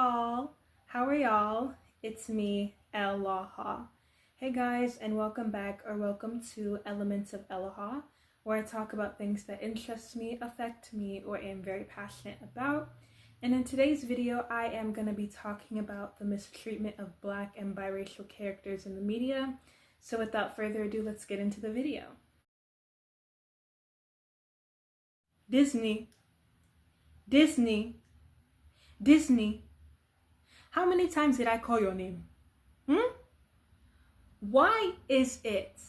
all. How are y'all? It's me, Eloha. Hey guys, and welcome back or welcome to Elements of Eloha, where I talk about things that interest me, affect me, or am very passionate about. And in today's video, I am going to be talking about the mistreatment of Black and biracial characters in the media. So without further ado, let's get into the video. Disney. How many times did I call your name? Why is it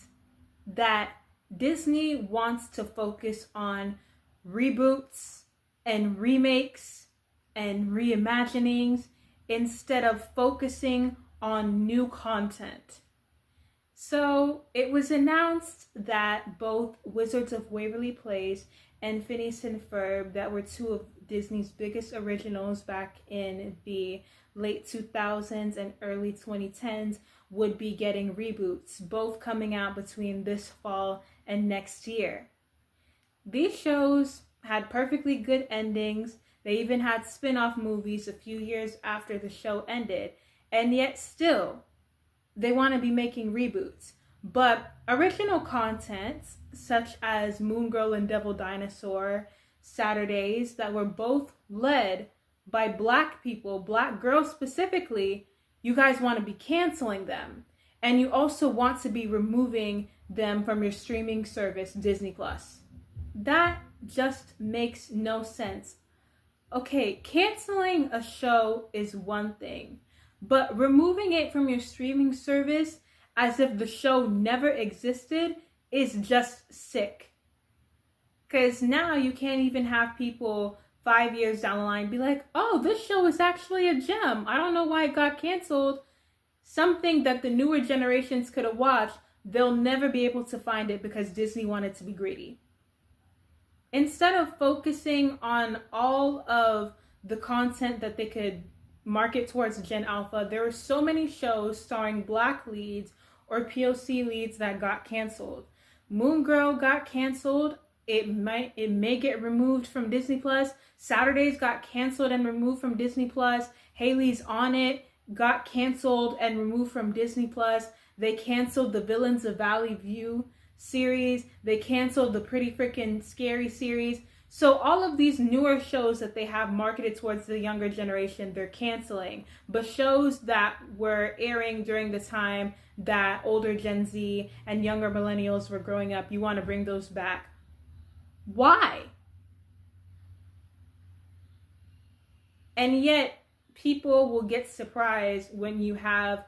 that Disney wants to focus on reboots and remakes and reimaginings instead of focusing on new content? So it was announced that both Wizards of Waverly Place and Phineas and Ferb, that were two of Disney's biggest originals back in the late 2000s and early 2010s, would be getting reboots, both coming out between this fall and next year. These shows had perfectly good endings. They even had spin-off movies a few years after the show ended, and yet still they want to be making reboots. But original content, such as Moon Girl and Devil Dinosaur, Saturdays, that were both led by Black people, Black girls specifically, you guys want to be canceling them. And you also want to be removing them from your streaming service, Disney+. That just makes no sense. Okay, canceling a show is one thing, but removing it from your streaming service as if the show never existed is just sick. Because now you can't even have people 5 years down the line be like, oh, this show is actually a gem. I don't know why it got canceled. Something that the newer generations could have watched, they'll never be able to find it because Disney wanted to be greedy. Instead of focusing on all of the content that they could market towards Gen Alpha, there were so many shows starring Black leads or POC leads that got canceled. Moon Girl got canceled. It may get removed from Disney+. Saturdays got canceled and removed from Disney+. Haley's On It got canceled and removed from Disney+. They canceled the Villains of Valley View series. They canceled the Pretty Freaking Scary series. So all of these newer shows that they have marketed towards the younger generation, they're canceling. But shows that were airing during the time that older Gen Z and younger millennials were growing up, you want to bring those back. Why? And yet people will get surprised when you have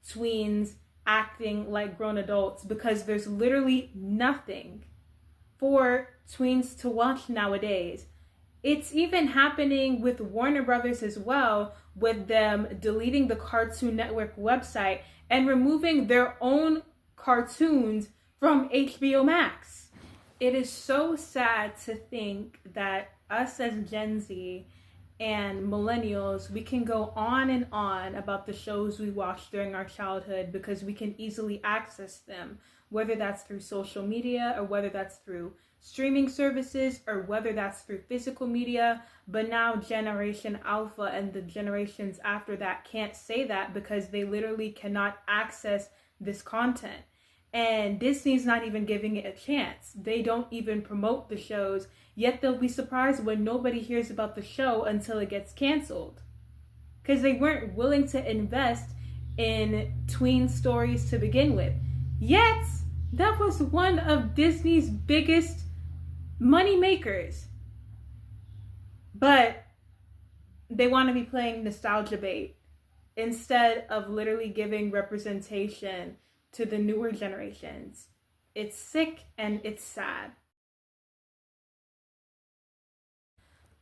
tweens acting like grown adults, because there's literally nothing for tweens to watch nowadays. It's even happening with Warner Brothers as well, with them deleting the Cartoon Network website and removing their own cartoons from HBO Max. It is so sad to think that us as Gen Z and millennials, we can go on and on about the shows we watched during our childhood because we can easily access them, whether that's through social media or whether that's through streaming services or whether that's through physical media. But now Generation Alpha and the generations after that can't say that because they literally cannot access this content. And Disney's not even giving it a chance. They don't even promote the shows, yet they'll be surprised when nobody hears about the show until it gets canceled. Because they weren't willing to invest in tween stories to begin with. Yet, that was one of Disney's biggest money makers. But they want to be playing nostalgia bait instead of literally giving representation to the newer generations. It's sick and it's sad.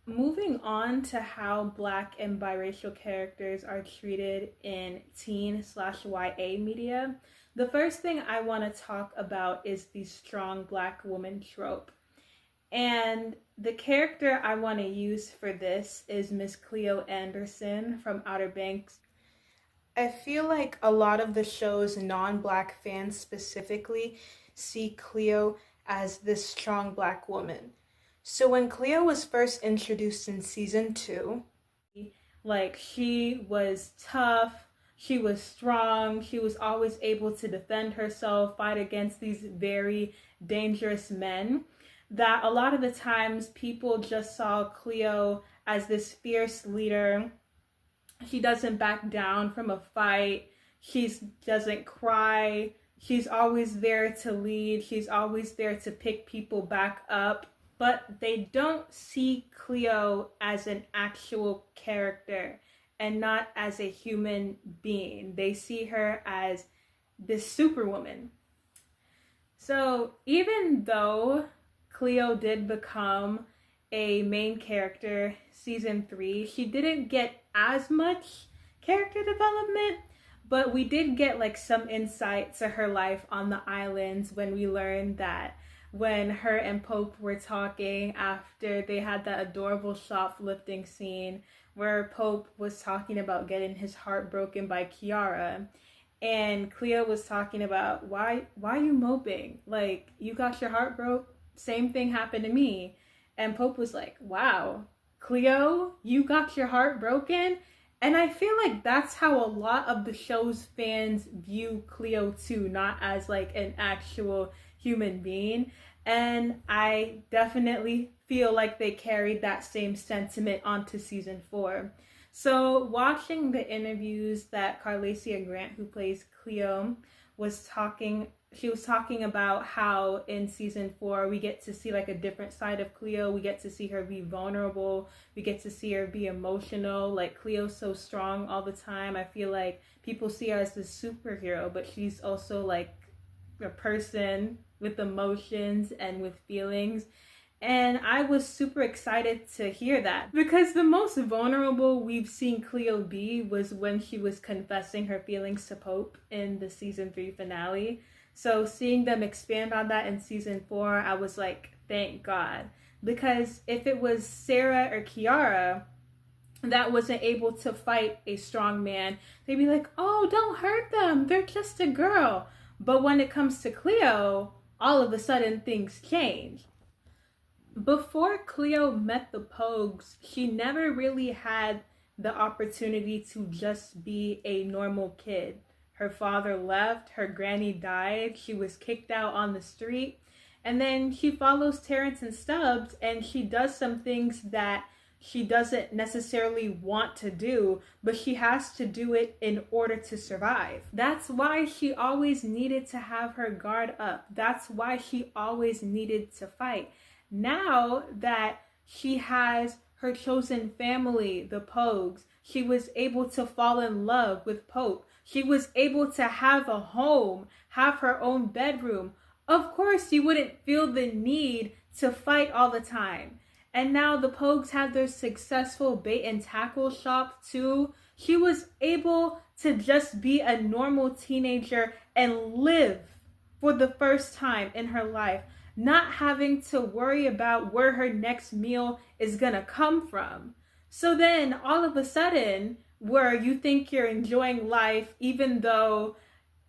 Moving on to how Black and biracial characters are treated in teen/YA media, the first thing I want to talk about is the strong Black woman trope. And the character I want to use for this is Miss Cleo Anderson from Outer Banks. I feel like a lot of the show's non-Black fans specifically see Cleo as this strong Black woman. So when Cleo was first introduced in season 2, Like, she was tough, she was strong, she was always able to defend herself, fight against these very dangerous men. That a lot of the times people just saw Cleo as this fierce leader. She doesn't back down from a fight. She doesn't cry. She's always there to lead. She's always there to pick people back up. But they don't see Cleo as an actual character and not as a human being. They see her as this superwoman. So even though Cleo did become a main character season 3, she didn't get as much character development, but we did get like some insight to her life on the islands when we learned that when her and Pope were talking after they had that adorable shoplifting scene where Pope was talking about getting his heart broken by Kiara, and Cleo was talking about why are you moping? Like, you got your heart broke, same thing happened to me. And Pope was like, wow, Cleo, you got your heart broken? And I feel like that's how a lot of the show's fans view Cleo too, not as like an actual human being. And I definitely feel like they carried that same sentiment onto season 4. So watching the interviews that Carlacia Grant, who plays Cleo, was talking about how in season 4 we get to see like a different side of Cleo. We get to see her be vulnerable. We get to see her be emotional. Like, Cleo's so strong all the time. I feel like people see her as this superhero, but she's also like a person with emotions and with feelings. And I was super excited to hear that, because the most vulnerable we've seen Cleo be was when she was confessing her feelings to Pope in the season 3 finale. So seeing them expand on that in season 4, I was like, thank God. Because if it was Sarah or Kiara that wasn't able to fight a strong man, they'd be like, oh, don't hurt them, they're just a girl. But when it comes to Cleo, all of a sudden things change. Before Cleo met the Pogues, she never really had the opportunity to just be a normal kid. Her father left, her granny died, she was kicked out on the street, and then she follows Terrence and Stubbs, and she does some things that she doesn't necessarily want to do, but she has to do it in order to survive. That's why she always needed to have her guard up. That's why she always needed to fight. Now that she has her chosen family, the Pogues, she was able to fall in love with Pope. She was able to have a home, have her own bedroom. Of course, you wouldn't feel the need to fight all the time. And now the Pogues have their successful bait and tackle shop too. She was able to just be a normal teenager and live for the first time in her life, not having to worry about where her next meal is gonna come from. So then all of a sudden, where you think you're enjoying life, even though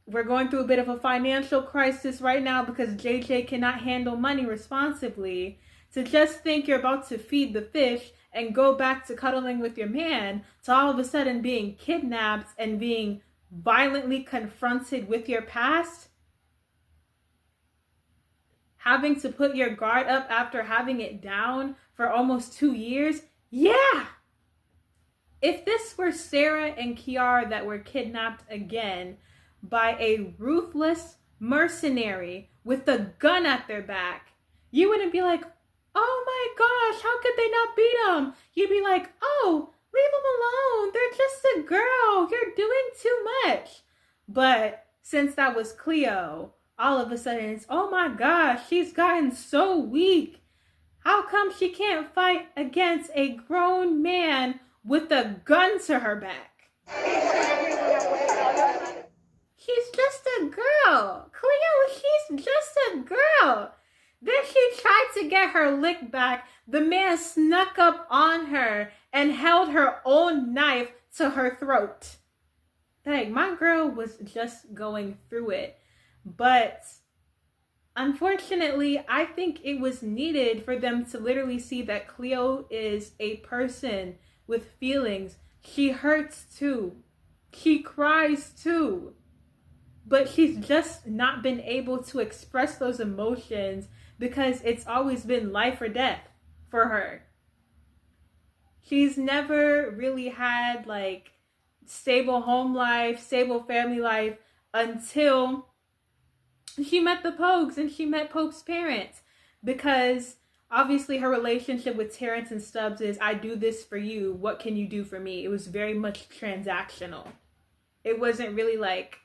we're going through a bit of a financial crisis right now because JJ cannot handle money responsibly, to just think you're about to feed the fish and go back to cuddling with your man, to all of a sudden being kidnapped and being violently confronted with your past, having to put your guard up after having it down for almost 2 years. Yeah! If this were Sarah and Kiara that were kidnapped again by a ruthless mercenary with a gun at their back, you wouldn't be like, oh my gosh, how could they not beat them? You'd be like, oh, leave them alone. They're just a girl. You're doing too much. But since that was Cleo, all of a sudden it's, oh my gosh, she's gotten so weak. How come she can't fight against a grown man with a gun to her back? She's just a girl. Cleo, she's just a girl. Then she tried to get her lick back. The man snuck up on her and held her own knife to her throat. Like, my girl was just going through it. But unfortunately, I think it was needed for them to literally see that Cleo is a person with feelings. She hurts too. She cries too. But she's just not been able to express those emotions because it's always been life or death for her. She's never really had like stable home life, stable family life until she met the Pogues and she met Pope's parents, because obviously her relationship with Terrence and Stubbs is, I do this for you, what can you do for me? It was very much transactional. It wasn't really like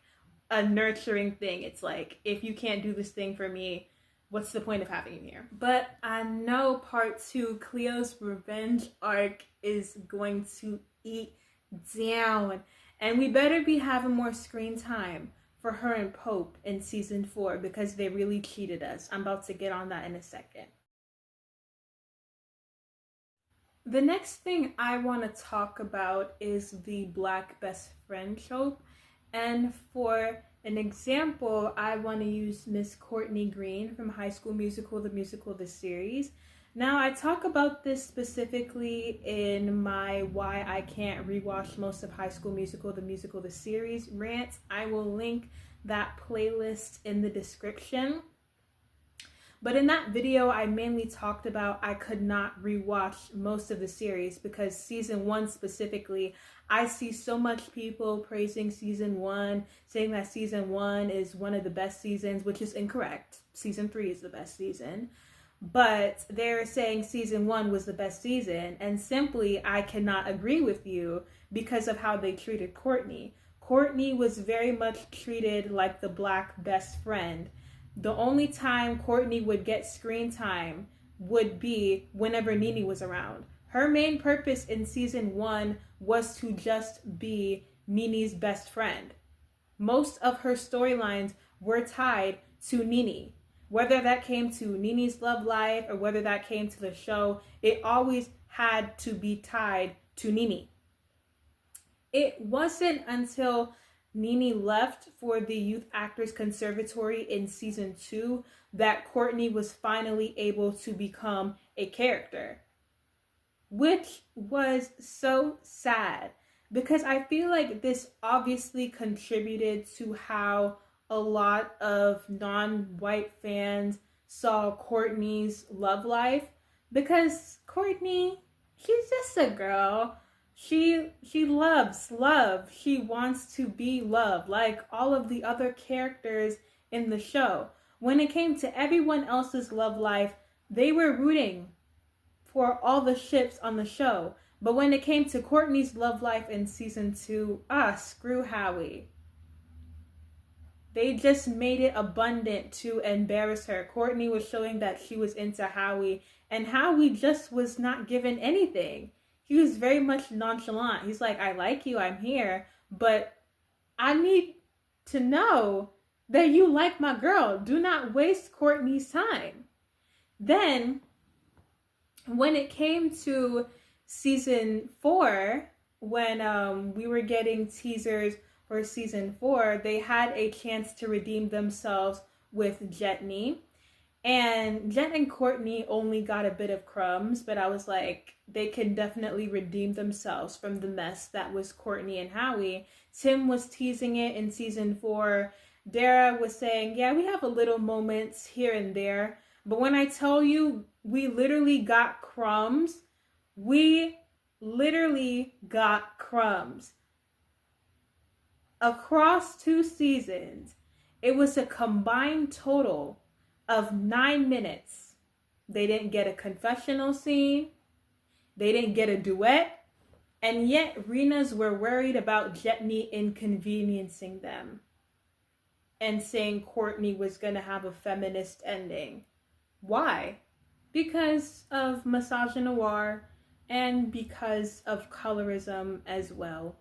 a nurturing thing. It's like, if you can't do this thing for me, what's the point of having you here? But I know part 2, Cleo's revenge arc, is going to eat down, and we better be having more screen time for her and Pope in season 4, because they really cheated us. I'm about to get on that in a second. The next thing I want to talk about is the Black best friend trope. And for an example, I want to use Miss Courtney Green from High School Musical, the series. Now, I talk about this specifically in my Why I Can't Rewatch Most of High School Musical, the series rant. I will link that playlist in the description. But in that video, I mainly talked about I could not rewatch most of the series because season 1 specifically, I see so much people praising season 1, saying that season 1 is one of the best seasons, which is incorrect. Season 3 is the best season. But they're saying season 1 was the best season, and simply I cannot agree with you because of how they treated Courtney. Courtney was very much treated like the Black best friend. The only time Courtney would get screen time would be whenever Nene was around. Her main purpose in season 1 was to just be Nene's best friend. Most of her storylines were tied to Nene. Whether that came to Nene's love life or whether that came to the show, it always had to be tied to Nene. It wasn't until Nene left for the Youth Actors Conservatory in season 2 that Courtney was finally able to become a character, which was so sad because I feel like this obviously contributed to how a lot of non-white fans saw Courtney's love life, because Courtney, she's just a girl. She loves love. She wants to be loved like all of the other characters in the show. When it came to everyone else's love life, they were rooting for all the ships on the show. But when it came to Courtney's love life in season 2, screw Howie. They just made it abundant to embarrass her. Courtney was showing that she was into Howie, and Howie just was not given anything. He was very much nonchalant. He's like, I like you, I'm here, but I need to know that you like my girl. Do not waste Courtney's time. Then, when it came to season 4, when we were getting teasers for season 4, they had a chance to redeem themselves with Jetney. And Jet and Courtney only got a bit of crumbs, but I was like, they can definitely redeem themselves from the mess that was Courtney and Howie. Tim was teasing it in season 4. Dara was saying, yeah, we have a little moments here and there. But when I tell you, we literally got crumbs. We literally got crumbs. Across 2 seasons, it was a combined total of 9 minutes. They didn't get a confessional scene. They didn't get a duet. And yet, Renas were worried about Jetney inconveniencing them and saying Courtney was going to have a feminist ending. Why? Because of misogynoir and because of colorism as well.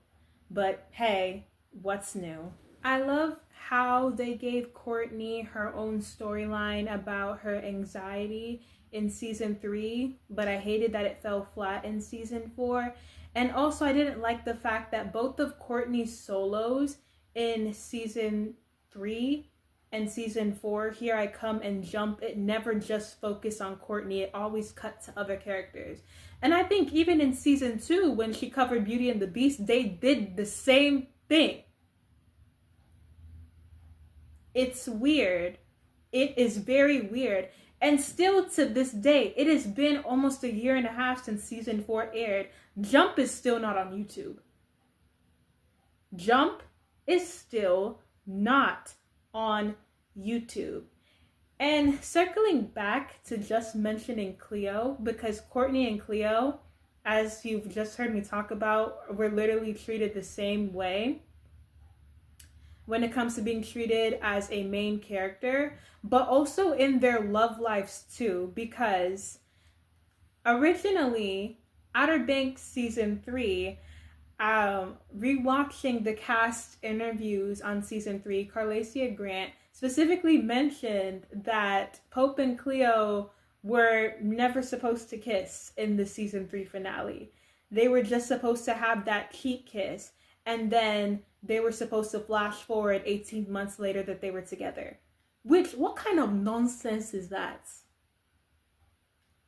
But hey, what's new? I love how they gave Courtney her own storyline about her anxiety in season 3, but I hated that it fell flat in season 4. And also I didn't like the fact that both of Courtney's solos in season 3 and season 4, Here I Come and Jump, it never just focused on Courtney. It always cut to other characters. And I think even in season 2, when she covered Beauty and the Beast, they did the same thing. It's weird. It is very weird. And still to this day, it has been almost a year and a half since season 4 aired. Jump is still not on YouTube. Jump is still not on YouTube. And circling back to just mentioning Cleo, because Courtney and Cleo, as you've just heard me talk about, were literally treated the same way when it comes to being treated as a main character, but also in their love lives too, because originally, Outer Banks season 3, rewatching the cast interviews on season 3, Carlacia Grant specifically mentioned that Pope and Cleo were never supposed to kiss in the season 3 finale. They were just supposed to have that cheek kiss, and then they were supposed to flash forward 18 months later that they were together. What kind of nonsense is that?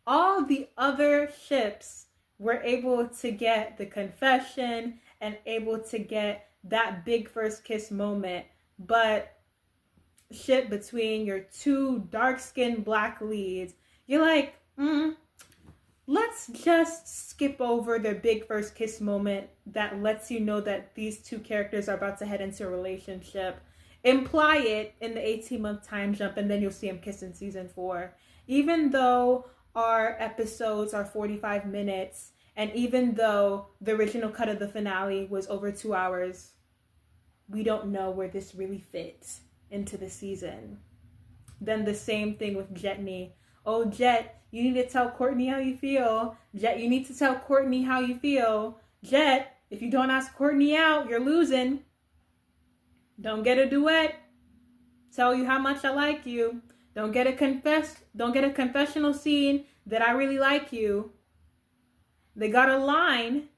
All the other ships were able to get the confession and able to get that big first kiss moment, but ship between your two dark-skinned black leads, you're like, let's just skip over the big first kiss moment that lets you know that these two characters are about to head into a relationship. Imply it in the 18-month time jump, and then you'll see them kiss in season 4. Even though our episodes are 45 minutes, and even though the original cut of the finale was over 2 hours, we don't know where this really fits into the season. Then the same thing with Jetney. Oh, Jet, you need to tell Courtney how you feel. Jet, you need to tell Courtney how you feel. Jet, if you don't ask Courtney out, you're losing. Don't get a duet. Tell you how much I like you. Don't get a confessional scene that I really like you. They got a line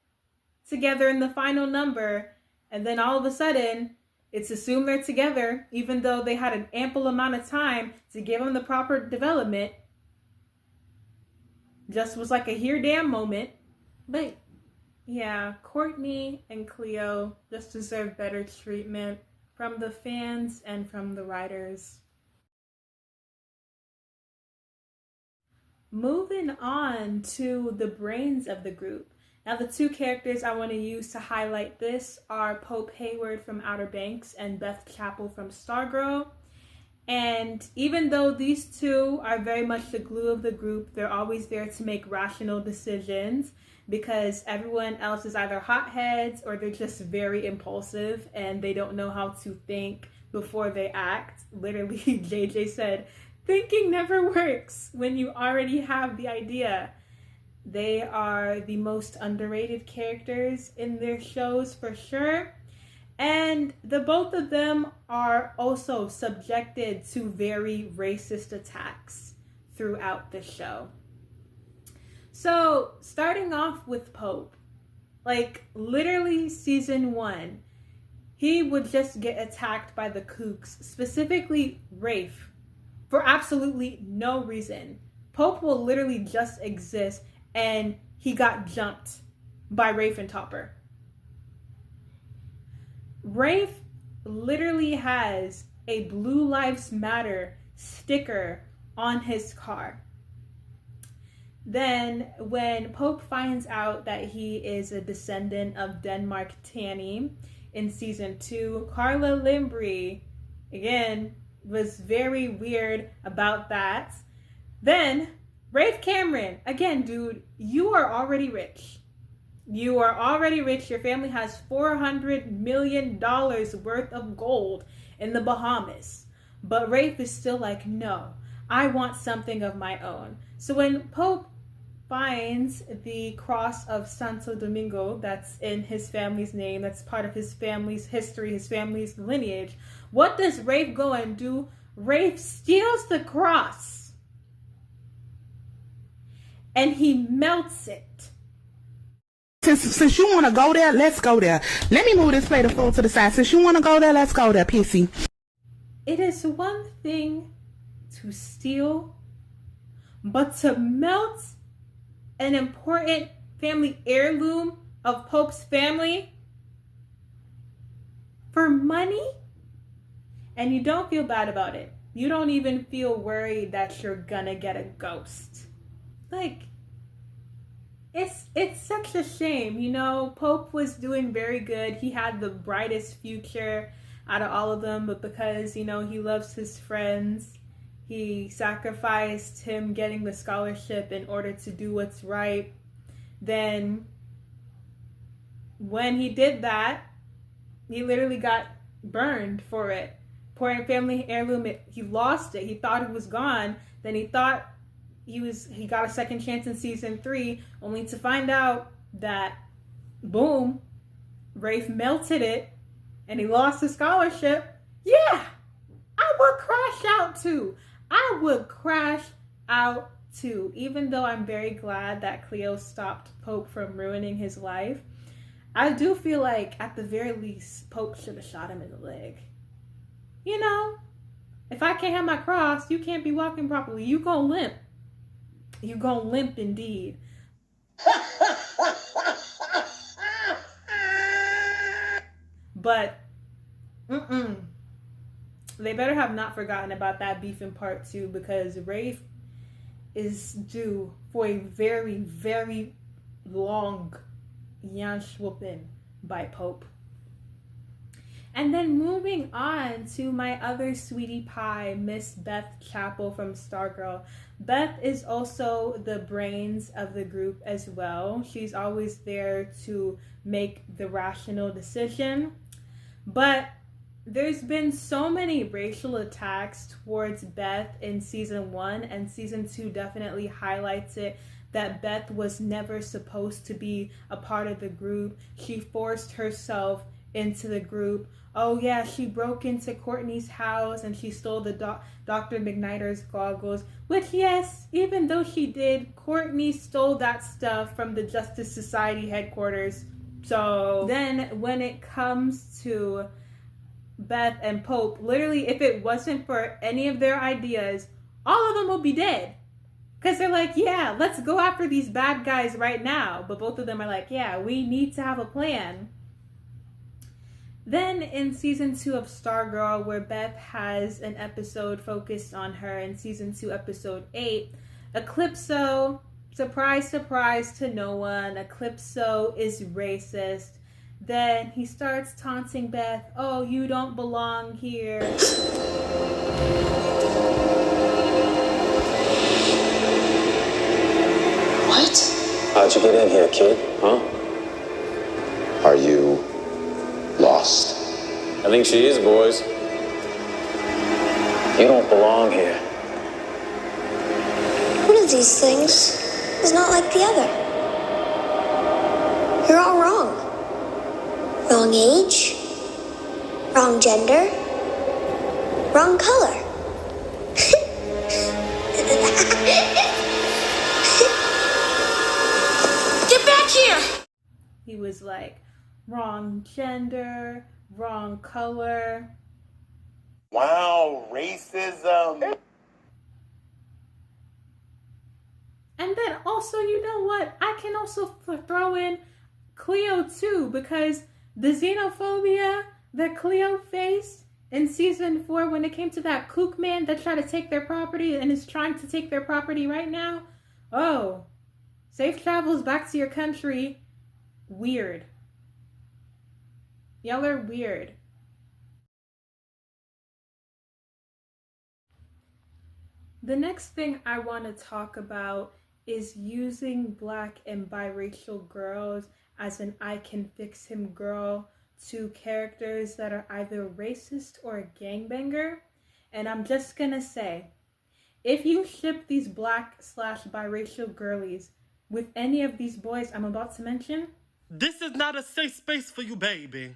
together in the final number, and then all of a sudden, it's assumed they're together, even though they had an ample amount of time to give them the proper development. Just was like a here damn moment. But yeah, Courtney and Cleo just deserve better treatment from the fans and from the writers. Moving on to the brains of the group. Now, the two characters I want to use to highlight this are Pope Hayward from Outer Banks and Beth Chappell from Stargirl. And even though these two are very much the glue of the group, they're always there to make rational decisions because everyone else is either hotheads or they're just very impulsive and they don't know how to think before they act. Literally, JJ said, thinking never works when you already have the idea. They are the most underrated characters in their shows for sure. And the both of them are also subjected to very racist attacks throughout the show. So starting off with Pope, like literally season 1, he would just get attacked by the kooks, specifically Rafe, for absolutely no reason. Pope will literally just exist, and he got jumped by Rafe and Topper. Rafe literally has a Blue Lives Matter sticker on his car. Then when Pope finds out that he is a descendant of Denmark Tanny in season 2, Carla Limbri, again, was very weird about that. Then Rafe Cameron, again, dude, you are already rich. You are already rich. Your family has $400 million worth of gold in the Bahamas. But Rafe is still like, no, I want something of my own. So when Pope finds the cross of Santo Domingo that's in his family's name, that's part of his family's history, his family's lineage, what does Rafe go and do? Rafe steals the cross and he melts it. Since you want to go there, let's go there. Let me move this plate of food to the side. Since you want to go there, let's go there, pissy. It is one thing to steal, but to melt an important family heirloom of Pope's family for money, and you don't feel bad about it. You don't even feel worried that you're gonna get a ghost. Like, it's such a shame, you know. Pope was doing very good. He had the brightest future out of all of them, but because, you know, he loves his friends, he sacrificed him getting the scholarship in order to do what's right. Then when he did that, he literally got burned for it. Important family heirloom, he lost it. He thought it was gone. Then he thought he got a second chance in season 3, only to find out that, boom, Rafe melted it and he lost the scholarship. Yeah, I would crash out too. I would crash out too. Even though I'm very glad that Cleo stopped Pope from ruining his life, I do feel like at the very least Pope should have shot him in the leg. You know, if I can't have my cross, you can't be walking properly. You gonna limp. You gonna limp indeed. But, they better have not forgotten about that beef in part 2, because Rafe is due for a very, very long yansh whooping by Pope. And then moving on to my other sweetie pie, Miss Beth Chappell from Stargirl. Beth is also the brains of the group as well. She's always there to make the rational decision. But there's been so many racial attacks towards Beth in season 1, and season 2 definitely highlights it, that Beth was never supposed to be a part of the group. She forced herself into the group. Oh yeah, she broke into Courtney's house and she stole the Dr. McNider's goggles, which, yes, even though she did, Courtney stole that stuff from the Justice Society headquarters. So then when it comes to Beth and Pope, literally, if it wasn't for any of their ideas, all of them would be dead. Because they're like, yeah, let's go after these bad guys right now. But both of them are like, yeah, we need to have a plan. Then in season 2 of Stargirl, where Beth has an episode focused on her, in season 2, episode 8, Eclipso, surprise, surprise to no one, Eclipso is racist. Then he starts taunting Beth, oh, you don't belong here. What? How'd you get in here, kid? Huh? Are you lost? I think she is, boys. You don't belong here. One of these things is not like the other. You're all wrong. Wrong age, wrong gender, wrong color. Get back here! He was like, wrong gender, wrong color. Wow, racism. And then also, you know what? I can also throw in Cleo too, because the xenophobia that Cleo faced in season 4 when it came to that kook man that tried to take their property and is trying to take their property right now. Oh, safe travels back to your country. Weird. Y'all are weird. The next thing I want to talk about is using Black and biracial girls as an I can fix him girl to characters that are either racist or a gangbanger. And I'm just gonna say, if you ship these Black/biracial girlies with any of these boys I'm about to mention, this is not a safe space for you, baby.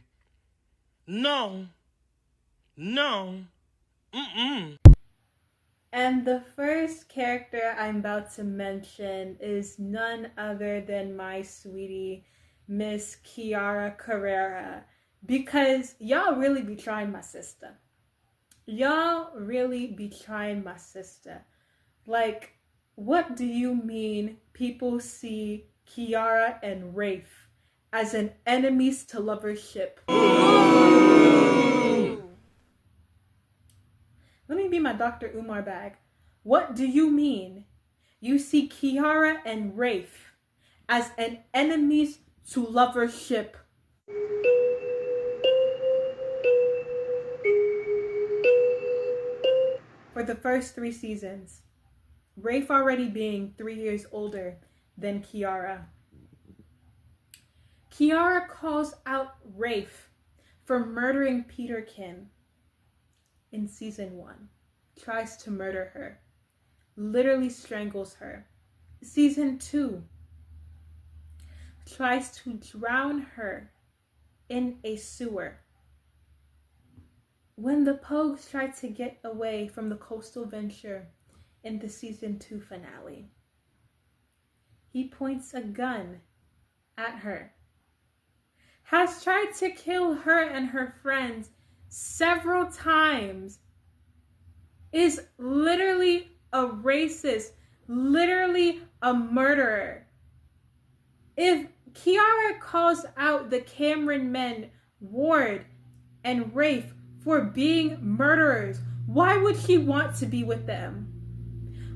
No. No. Mm-mm. And the first character I'm about to mention is none other than my sweetie, Miss Kiara Carrera. Because y'all really be trying my sister. Y'all really be trying my sister. Like, what do you mean people see Kiara and Rafe as an enemies to lovers ship? Let me be my Dr. Umar bag. What do you mean you see Kiara and Rafe as an enemies to lovers ship? For the first 3 seasons, Rafe already being 3 years older than Kiara. Kiara calls out Rafe for murdering Peterkin in season 1. Tries to murder her. Literally strangles her. Season 2. Tries to drown her in a sewer. When the Pogues tried to get away from the coastal venture in the season 2 finale, he points a gun at her. Has tried to kill her and her friends several times. Is literally a racist, literally a murderer. If Kiara calls out the Cameron men, Ward and Rafe, for being murderers, why would she want to be with them?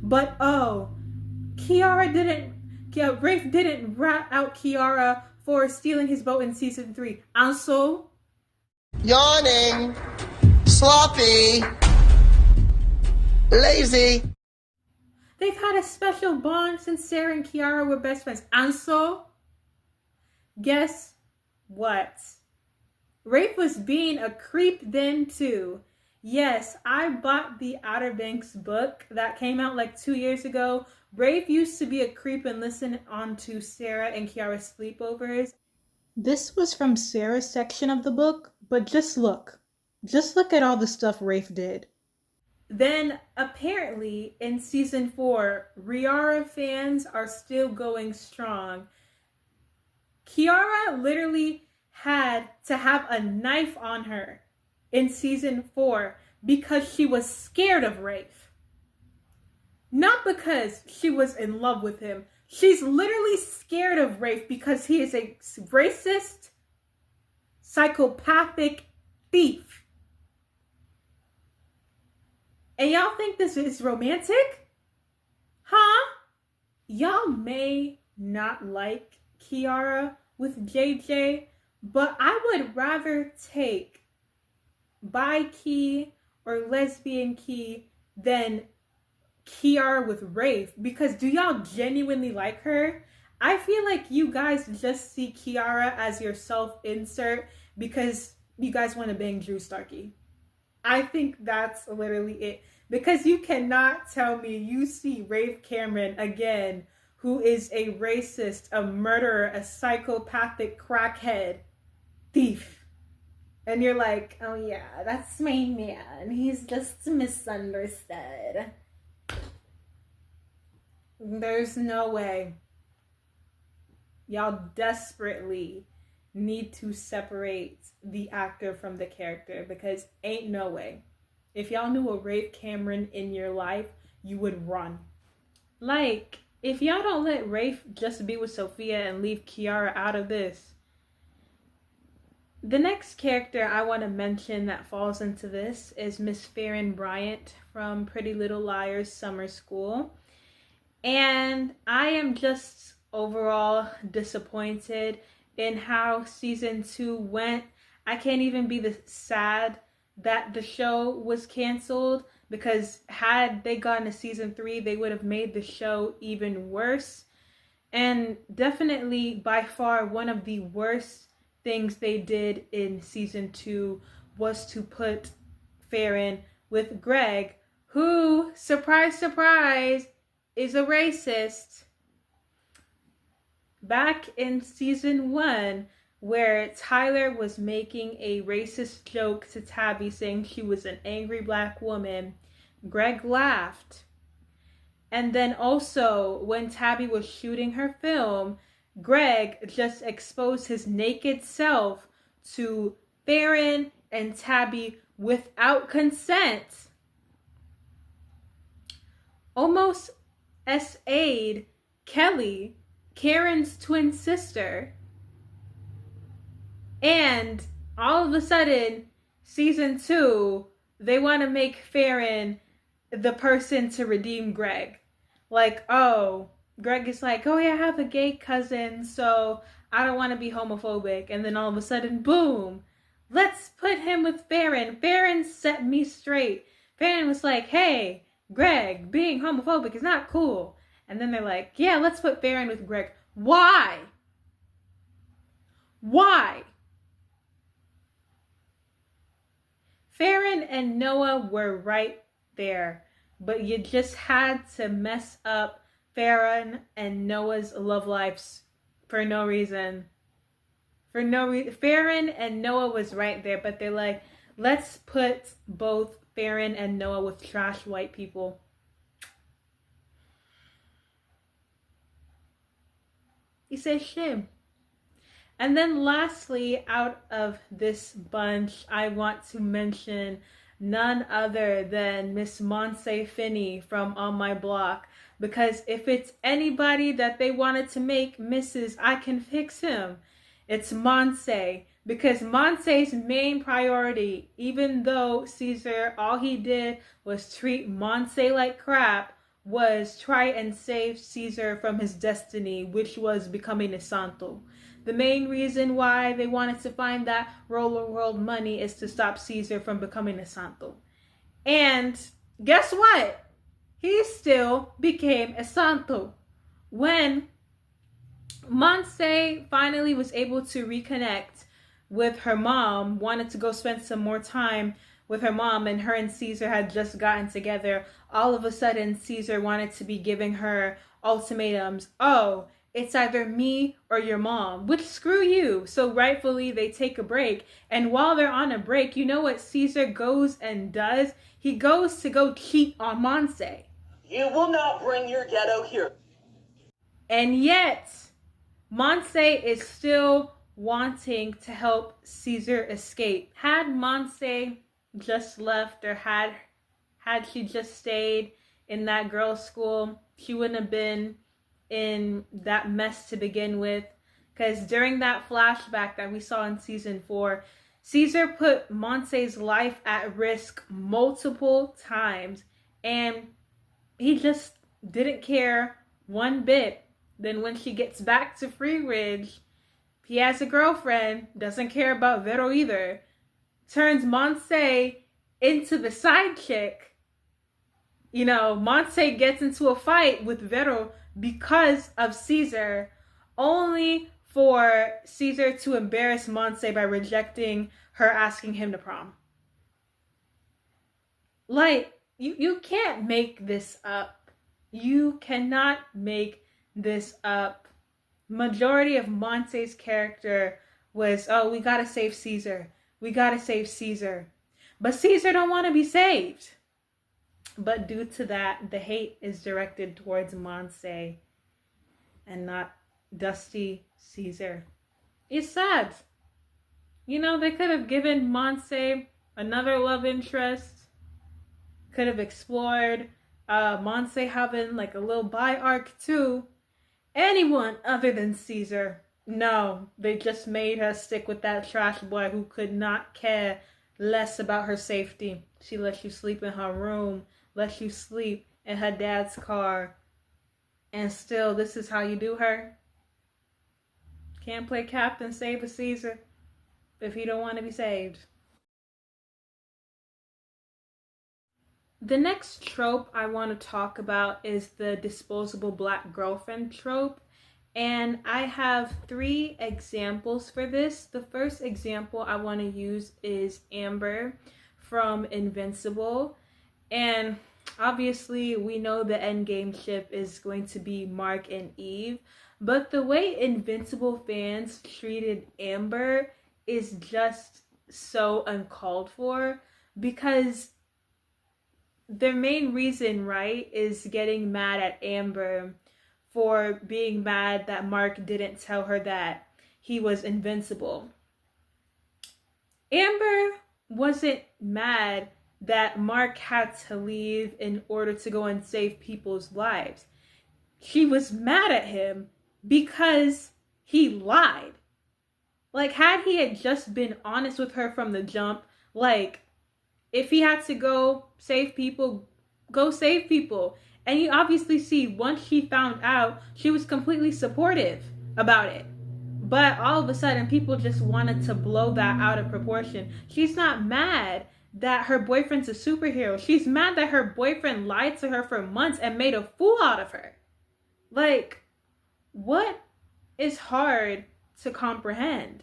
But Rafe didn't rat out Kiara for stealing his boat in season 3. And so? Yawning, sloppy, lazy. They've had a special bond since Sarah and Kiara were best friends. And so? Guess what? Rafe was being a creep then too. Yes, I bought the Outer Banks book that came out like 2 years ago. Rafe used to be a creep and listen on to Sarah and Kiara's sleepovers. This was from Sarah's section of the book, but just look. Just look at all the stuff Rafe did. Then apparently in season 4, Riara fans are still going strong. Kiara literally had to have a knife on her in season 4 because she was scared of Rafe. Not because she was in love with him. She's literally scared of Rafe because he is a racist, psychopathic thief. And y'all think this is romantic? Huh? Y'all may not like Kiara with JJ, but I would rather take bi-key or lesbian key than Kiara with Rafe, because do y'all genuinely like her? I feel like you guys just see Kiara as your self-insert because you guys want to bang Drew Starkey. I think that's literally it. Because you cannot tell me you see Rafe Cameron again, who is a racist, a murderer, a psychopathic crackhead, thief. And you're like, oh yeah, that's my man. He's just misunderstood. There's no way. Y'all desperately need to separate the actor from the character, because ain't no way. If y'all knew a Rafe Cameron in your life, you would run. Like, if y'all don't let Rafe just be with Sophia and leave Kiara out of this. The next character I want to mention that falls into this is Miss Farron Bryant from Pretty Little Liars Summer School. And I am just overall disappointed in how season 2 went. I can't even be sad that the show was canceled, because had they gotten to season 3, they would have made the show even worse. And definitely by far one of the worst things they did in season 2 was to put Farron with Greg, who, surprise, surprise, is a racist. Back in season 1, where Tyler was making a racist joke to Tabby saying she was an angry black woman, Greg laughed. And then also, when Tabby was shooting her film, Greg just exposed his naked self to Farron and Tabby without consent, almost SA'd Kelly, Karen's twin sister. And all of a sudden, season 2, they want to make Farron the person to redeem Greg. Like, oh, Greg is like, oh yeah, I have a gay cousin, so I don't want to be homophobic. And then all of a sudden, boom, let's put him with Farron. Farron set me straight. Farron was like, hey, Greg, being homophobic is not cool. And then they're like, yeah, let's put Farron with Greg. Why? Why? Farron and Noah were right there, but you just had to mess up Farron and Noah's love lives for no reason. For no reason. Farron and Noah was right there, but they're like, let's put both Farron and Noah with trash white people. He says shame. And then lastly, out of this bunch, I want to mention none other than Miss Monse Finney from On My Block. Because if it's anybody that they wanted to make Mrs. I Can Fix Him, it's Monse. Because Monse's main priority, even though Caesar, all he did was treat Monse like crap, was try and save Caesar from his destiny, which was becoming a santo. The main reason why they wanted to find that roller world money is to stop Caesar from becoming a santo. And guess what? He still became a santo. When Monse finally was able to reconnect with her mom, wanted to go spend some more time with her mom, and her and Caesar had just gotten together, all of a sudden Caesar wanted to be giving her ultimatums. Oh, it's either me or your mom, which screw you. So rightfully they take a break. And while they're on a break, you know what Caesar goes and does? He goes to go cheat on Monse. You will not bring your ghetto here. And yet, Monse is still wanting to help Caesar escape. Had Monse just left, or had she just stayed in that girls' school, she wouldn't have been in that mess to begin with. Because during that flashback that we saw in season 4, Caesar put Monse's life at risk multiple times, and he just didn't care one bit. Then when she gets back to Free Ridge, he has a girlfriend, doesn't care about Vero either, turns Monse into the side chick. You know, Monse gets into a fight with Vero because of Caesar, only for Caesar to embarrass Monse by rejecting her asking him to prom. Like, you can't make this up. You cannot make this up. Majority of Monse's character was, oh, we gotta save Caesar. We gotta save Caesar. But Caesar don't want to be saved. But due to that, the hate is directed towards Monse and not Dusty Caesar. It's sad. You know, they could have given Monse another love interest. Could have explored Monse having like a little bi arc too. Anyone other than Caesar. No, they just made her stick with that trash boy who could not care less about her safety. She lets you sleep in her room, lets you sleep in her dad's car, and still this is how you do her? Can't play Captain Save a Caesar if you don't want to be saved. The next trope I want to talk about is the disposable black girlfriend trope. And I have 3 examples for this. The first example I want to use is Amber from Invincible. And obviously we know the endgame ship is going to be Mark and Eve. But the way Invincible fans treated Amber is just so uncalled for. Because their main reason, right, is getting mad at Amber for being mad that Mark didn't tell her that he was invincible. Amber wasn't mad that Mark had to leave in order to go and save people's lives. She was mad at him because he lied. Like, had he had just been honest with her from the jump, like, if he had to go save people, go save people. And you obviously see, once she found out, she was completely supportive about it. But all of a sudden, people just wanted to blow that out of proportion. She's not mad that her boyfriend's a superhero. She's mad that her boyfriend lied to her for months and made a fool out of her. Like, what is hard to comprehend?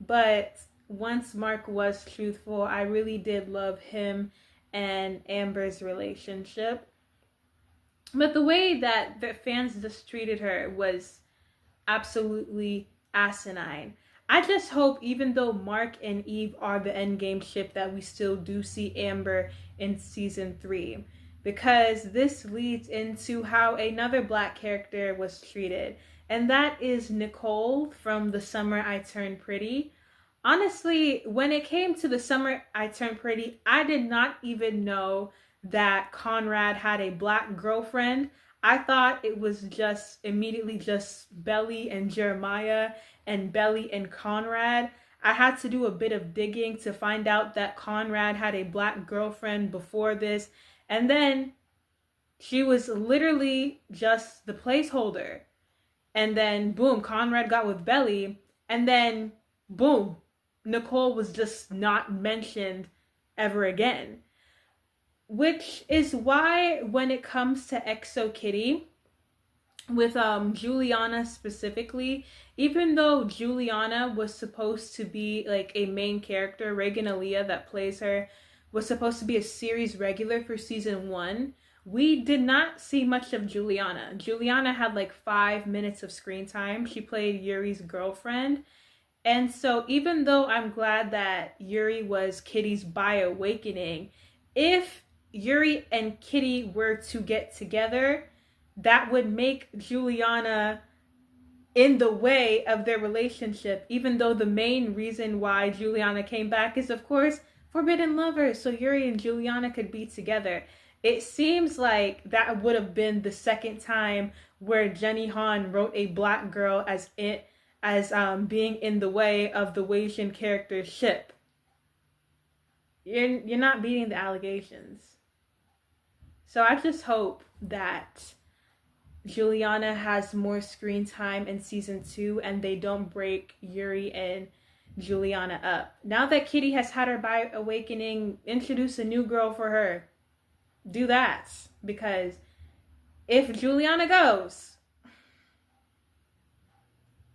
But once Mark was truthful, I really did love him and Amber's relationship. But the way that the fans just treated her was absolutely asinine. I just hope, even though Mark and Eve are the endgame ship, that we still do see Amber in season 3. Because this leads into how another Black character was treated. And that is Nicole from The Summer I Turned Pretty. Honestly, when it came to The Summer I Turned Pretty, I did not even know that Conrad had a Black girlfriend. I thought it was just immediately just Belly and Jeremiah and Belly and Conrad. I had to do a bit of digging to find out that Conrad had a Black girlfriend before this. And then she was literally just the placeholder. And then boom, Conrad got with Belly. And then boom, Nicole was just not mentioned ever again. Which is why when it comes to EXO Kitty, with Juliana specifically, even though Juliana was supposed to be like a main character, Reagan Aaliyah that plays her was supposed to be a series regular for season 1, we did not see much of Juliana. Juliana had like 5 minutes of screen time. She played Yuri's girlfriend. And so even though I'm glad that Yuri was Kitty's bi-awakening, if Yuri and Kitty were to get together, that would make Juliana in the way of their relationship, even though the main reason why Juliana came back is, of course, forbidden lovers, so Yuri and Juliana could be together. It seems like that would have been the second time where Jenny Han wrote a Black girl as being in the way of the Wasian character's ship. You're not beating the allegations. So I just hope that Juliana has more screen time in season 2 and they don't break Yuri and Juliana up. Now that Kitty has had her bi-awakening, introduce a new girl for her. Do that. Because if Juliana goes,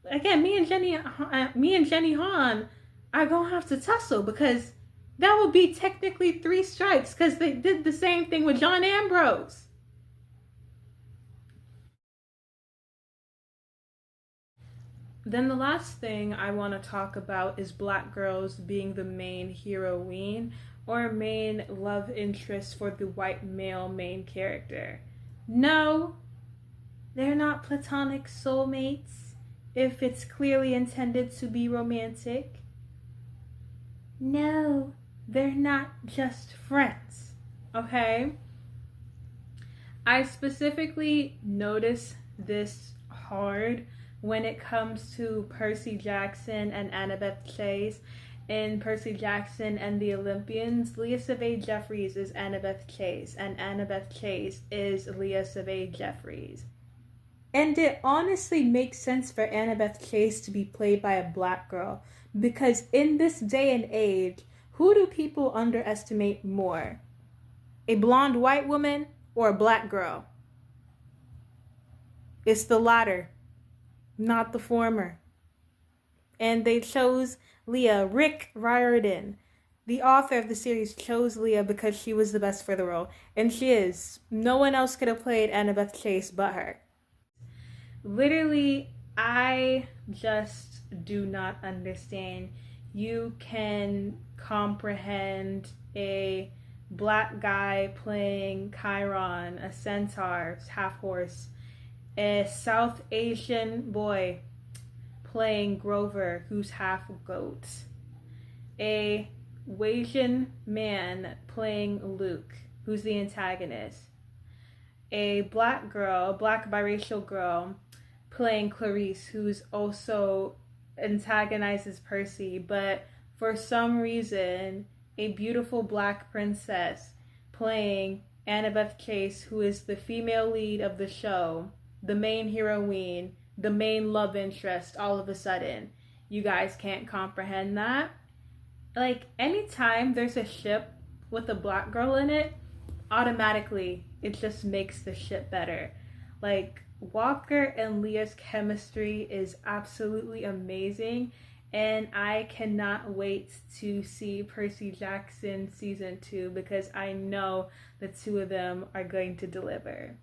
again, me and Jenny Han are gonna have to tussle, because that would be technically 3 strikes, because they did the same thing with John Ambrose. Then the last thing I want to talk about is Black girls being the main heroine or main love interest for the white male main character. No, they're not platonic soulmates if it's clearly intended to be romantic. No, they're not just friends, okay? I specifically notice this hard when it comes to Percy Jackson and Annabeth Chase. In Percy Jackson and the Olympians, Leah Savay Jeffries is Annabeth Chase, and Annabeth Chase is Leah Savay Jeffries. And it honestly makes sense for Annabeth Chase to be played by a Black girl, because in this day and age, who do people underestimate more? A blonde white woman or a Black girl? It's the latter, not the former. And they chose Leah. Rick Riordan, the author of the series, chose Leah because she was the best for the role. And she is. No one else could have played Annabeth Chase but her. Literally, I just do not understand. You can comprehend a Black guy playing Chiron, a centaur, half horse, a South Asian boy playing Grover, who's half goat, a Asian man playing Luke, who's the antagonist. A black girl, black biracial girl, playing Clarice, who's also antagonizes Percy, but for some reason, a beautiful black princess playing Annabeth Chase, who is the female lead of the show, the main heroine, the main love interest, all of a sudden. You guys can't comprehend that. Like, anytime there's a ship with a black girl in it, automatically it just makes the ship better. Like, Walker and Leah's chemistry is absolutely amazing, and I cannot wait to see Percy Jackson season 2 because I know the two of them are going to deliver.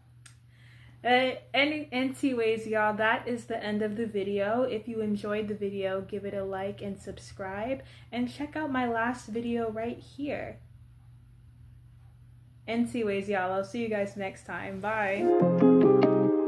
Anyways, y'all, that is the end of the video. If you enjoyed the video, give it a like and subscribe, and check out my last video right here. Anyways, y'all, I'll see you guys next time. Bye.